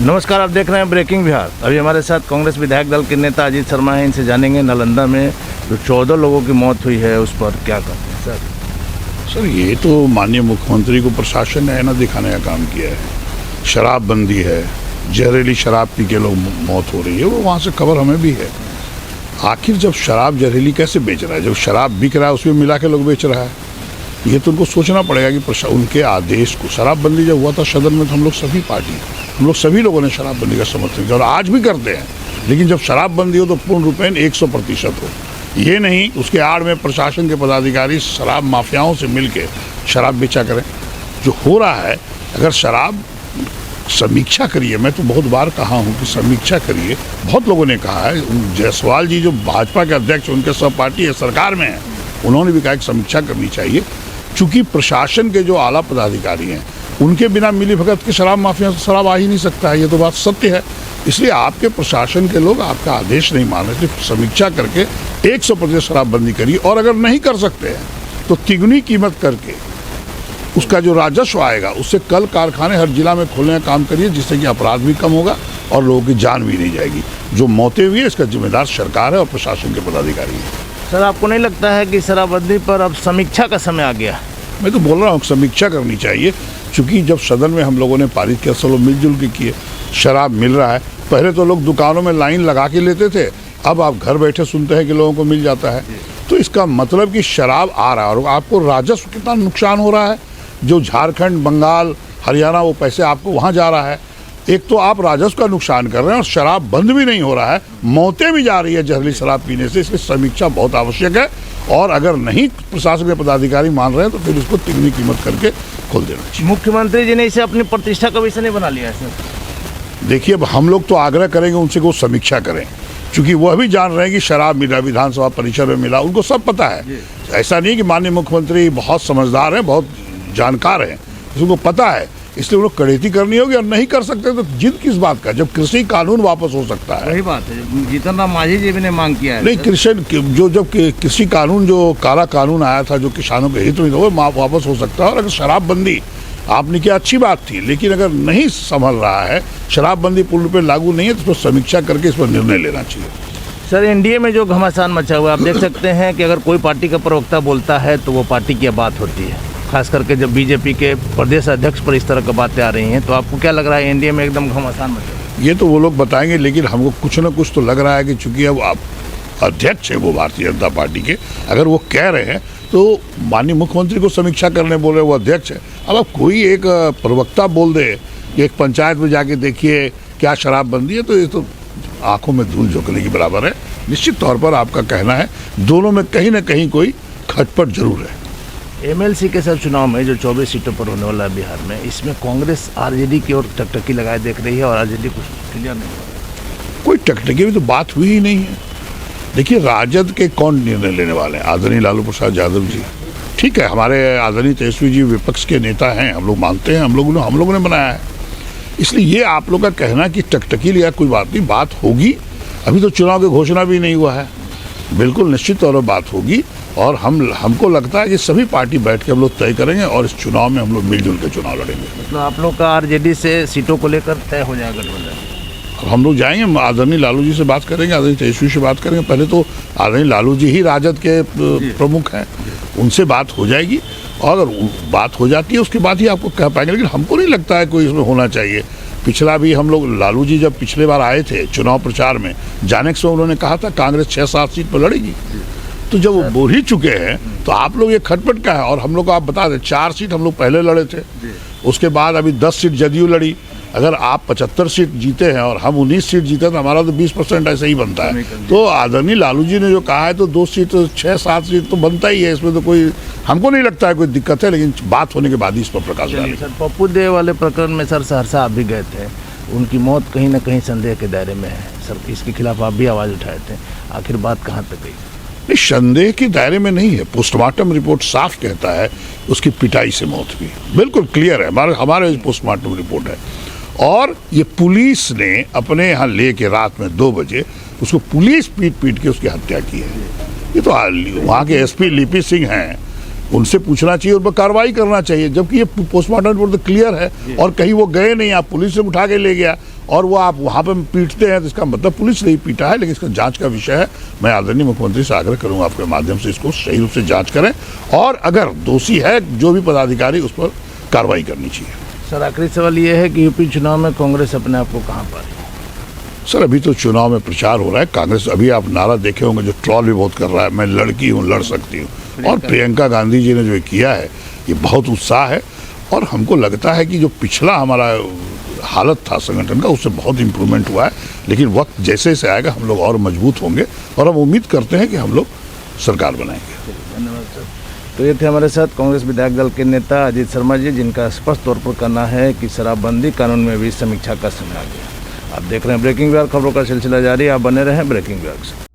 नमस्कार, आप देख रहे हैं ब्रेकिंग बिहार। अभी हमारे साथ कांग्रेस विधायक दल के नेता अजीत शर्मा हैं। इनसे जानेंगे नालंदा में जो 14 लोगों की मौत हुई है उस पर क्या कहते हैं सर, ये तो माननीय मुख्यमंत्री को प्रशासन ने आईना दिखाने का काम किया है। शराबबंदी है, जहरीली शराब पी के लोग मौत हो रही है, वो वहाँ से खबर हमें भी है। आखिर जब शराब जहरीली कैसे बेच रहा है, जब शराब बिक रहा है उसमें मिला के लोग बेच रहा है, ये तो उनको सोचना पड़ेगा कि उनके आदेश को। शराबबंदी जब हुआ था सदन में तो हम लोग सभी लोगों ने शराबबंदी का समर्थन किया और आज भी करते हैं। लेकिन जब शराबबंदी हो तो पूर्ण रूपेण 100% हो, ये नहीं उसके आड़ में प्रशासन के पदाधिकारी शराब माफियाओं से मिलके शराब बेचा करें। जो हो रहा है, अगर शराब समीक्षा करिए, मैं तो बहुत बार कहा हूँ कि समीक्षा करिए। बहुत लोगों ने कहा है, जायसवाल जी जो भाजपा के अध्यक्ष, उनके सहपाठी है, सरकार में है, उन्होंने भी कहा कि समीक्षा करनी चाहिए। चूंकि प्रशासन के जो आला पदाधिकारी हैं, उनके बिना मिली भगत के शराब माफिया से शराब आ ही नहीं सकता है, ये तो बात सत्य है। इसलिए आपके प्रशासन के लोग आपका आदेश नहीं मान रहे, समीक्षा करके 100% शराबबंदी करिए। और अगर नहीं कर सकते हैं तो तिगुनी कीमत करके उसका जो राजस्व आएगा उससे कल कारखाने हर जिला में खोलने का काम करिए, जिससे कि अपराध भी कम होगा और लोगों की जान भी नहीं जाएगी। जो मौतें हुई है इसका जिम्मेदार सरकार है और प्रशासन के पदाधिकारी है। सर, आपको नहीं लगता है कि शराबबंदी पर अब समीक्षा का समय आ गया? मैं तो बोल रहा हूँ समीक्षा करनी चाहिए। चूँकि जब सदन में हम लोगों ने पारित किया, सब लोग मिलजुल के किए, शराब मिल रहा है। पहले तो लोग दुकानों में लाइन लगा के लेते थे, अब आप घर बैठे सुनते हैं कि लोगों को मिल जाता है। तो इसका मतलब कि शराब आ रहा है और आपको राजस्व कितना नुकसान हो रहा है। जो झारखंड, बंगाल, हरियाणा, वो पैसे आपको वहाँ जा रहा है। एक तो आप राजस्व का नुकसान कर रहे हैं और शराब बंद भी नहीं हो रहा है, मौतें भी जा रही है जहरीली शराब पीने से। इसलिए समीक्षा बहुत आवश्यक है और अगर नहीं प्रशासन के पदाधिकारी मान रहे हैं तो फिर इसको तिगुनी कीमत करके खोल देना चाहिए। मुख्यमंत्री जी ने इसे अपनी प्रतिष्ठा का विषय नहीं बना लिया है सर? देखिए, अब हम लोग तो आग्रह करेंगे उनसे कि वो समीक्षा करें, क्योंकि वह भी जान रहे हैं कि शराब मिला, विधानसभा परिसर में मिला, उनको सब पता है। ऐसा नहीं कि माननीय मुख्यमंत्री बहुत समझदार हैं, बहुत जानकार हैं, उसको पता है। इसलिए उन्हें कड़ेती करनी होगी और नहीं कर सकते तो जिद किस बात का, जब कृषि कानून वापस हो सकता है। वही बात है, जीतन राम मांझी जी भी ने मांग किया है। नहीं, जब कृषि कानून, जो काला कानून आया था जो किसानों के हित में, वो वापस हो सकता है। और अगर शराबबंदी आपने किया अच्छी बात थी, लेकिन अगर नहीं संभल रहा है, शराबबंदी पूर्ण रूप से लागू नहीं है, तो समीक्षा करके इस पर निर्णय लेना चाहिए। सर, एनडीए में जो घमासान मचा हुआ है, आप देख सकते हैं कि अगर कोई पार्टी का प्रवक्ता बोलता है तो वो पार्टी की बात होती है। खास करके जब बीजेपी के प्रदेश अध्यक्ष पर इस तरह की बातें आ रही हैं, तो आपको क्या लग रहा है एनडीए में एकदम घमासान मचा हुआ है? ये तो वो लोग बताएंगे, लेकिन हमको कुछ न कुछ तो लग रहा है कि चूंकि अब आप अध्यक्ष है वो भारतीय जनता पार्टी के, अगर वो कह रहे हैं तो माननीय मुख्यमंत्री को समीक्षा करने बोल रहे, वो अध्यक्ष है। अब कोई एक प्रवक्ता बोल दे कि एक पंचायत में जाके देखिए क्या शराबबंदी है, तो ये तो आंखों में धूल झोंकने के बराबर है। निश्चित तौर पर आपका कहना है, दोनों में कहीं ना कहीं कोई खटपट जरूर है। एमएलसी के सर चुनाव में जो 24 सीटों पर होने वाला है बिहार में, इसमें कांग्रेस आरजेडी की ओर टकटकी लगाए देख रही है और आरजेडी कुछ क्लियर नहीं हो रहा। कोई टकटकी की तो बात हुई ही नहीं है। देखिए, राजद के कौन निर्णय लेने वाले हैं? आदरणीय लालू प्रसाद यादव जी। ठीक है, हमारे आदरणीय तेजस्वी जी विपक्ष के नेता हैं, हम लोग मानते हैं, हम लोगों ने बनाया है। इसलिए ये आप लोग का कहना कि टकटकी लिया, कोई बात नहीं, बात होगी। अभी तो चुनाव की घोषणा भी नहीं हुआ है, बिल्कुल निश्चित तौर पर बात होगी। और हमको लगता है कि सभी पार्टी बैठ के हम लोग तय करेंगे और इस चुनाव में हम लोग मिलजुल के चुनाव लड़ेंगे। मतलब आप लोग का आरजेडी से सीटों को लेकर तय हो जाएगा गठबंधन? अब हम लोग जाएंगे, आदरणीय लालू जी से बात करेंगे, आदरणीय तेजस्वी से बात करेंगे। पहले तो आदरणीय लालू जी ही राजद के प्रमुख हैं, उनसे बात हो जाएगी और अगर बात हो जाती है उसके बाद ही आपको कह पाएंगे। लेकिन हमको नहीं लगता है कोई इसमें होना चाहिए। पिछला भी हम लोग, लालू जी जब पिछले बार आए थे चुनाव प्रचार में, जाने के समय उन्होंने कहा था कांग्रेस 6-7 सीट पर लड़ेगी। तो जब वो बोल ही चुके हैं तो आप लोग ये खटपट का है। और हम लोग को आप बता दें, 4 सीट हम लोग पहले लड़े थे, उसके बाद अभी 10 सीट जदयू लड़ी। अगर आप 75 सीट जीते हैं और हम 19 सीट जीते तो हमारा तो 20% ऐसे ही बनता है। तो आदरणीय लालू जी ने जो कहा है तो 2 सीट, 6-7 सीट तो बनता ही है, इसमें तो कोई, हमको नहीं लगता है कोई दिक्कत है। लेकिन बात होने के बाद ही इस पर प्रकाश डालेंगे। सर, पप्पू देव वाले प्रकरण में सर सहरसा आप भी गए थे, उनकी मौत कहीं ना कहीं संदेह के दायरे में है सर, इसके खिलाफ आप भी आवाज़ उठाए थे, आखिर बात कहाँ तक गई? नहीं, संदेह के दायरे में नहीं है। पोस्टमार्टम रिपोर्ट साफ कहता है उसकी पिटाई से मौत हुई, बिल्कुल क्लियर है, हमारे पोस्टमार्टम रिपोर्ट है। और ये पुलिस ने अपने यहाँ ले के रात में 2 बजे उसको पुलिस पीट के उसकी हत्या की है। ये तो वहाँ के एसपी लिपि सिंह हैं, उनसे पूछना चाहिए, उन पर कार्रवाई करना चाहिए। जबकि ये पोस्टमार्टम रिपोर्ट तो क्लियर है और कहीं वो गए नहीं, आप पुलिस से उठा के ले गया और वो आप वहाँ पे पीटते हैं तो इसका मतलब पुलिस नहीं पीटा है, लेकिन इसका जांच का विषय है। मैं आदरणीय मुख्यमंत्री से आग्रह करूँगा आपके माध्यम से इसको सही रूप से जांच करें, और अगर दोषी है जो भी पदाधिकारी उस पर कार्रवाई करनी चाहिए। सर आखिरी सवाल ये है कि यूपी चुनाव में कांग्रेस अपने आप को कहाँ पा रही है? सर अभी तो चुनाव में प्रचार हो रहा है, कांग्रेस अभी आप नारा देखे होंगे जो ट्रॉल भी बहुत कर रहा है, मैं लड़की हूँ, लड़ सकती हूँ, और प्रियंका गांधी जी ने जो किया है ये बहुत उत्साह है, और हमको लगता है कि जो पिछला हमारा हालत था संगठन का उससे बहुत इम्प्रूवमेंट हुआ है, लेकिन वक्त जैसे जैसे आएगा हम लोग और मजबूत होंगे, और हम उम्मीद करते हैं कि हम लोग सरकार बनाएंगे। धन्यवाद सर। तो ये थे हमारे साथ कांग्रेस विधायक दल के नेता अजीत शर्मा जी, जिनका स्पष्ट तौर पर कहना है कि शराबबंदी कानून में भी समीक्षा का समय आ गया। आप देख रहे हैं ब्रेकिंग बिहार, खबरों का सिलसिला जारी, आप बने रहें ब्रेकिंग बिहार से।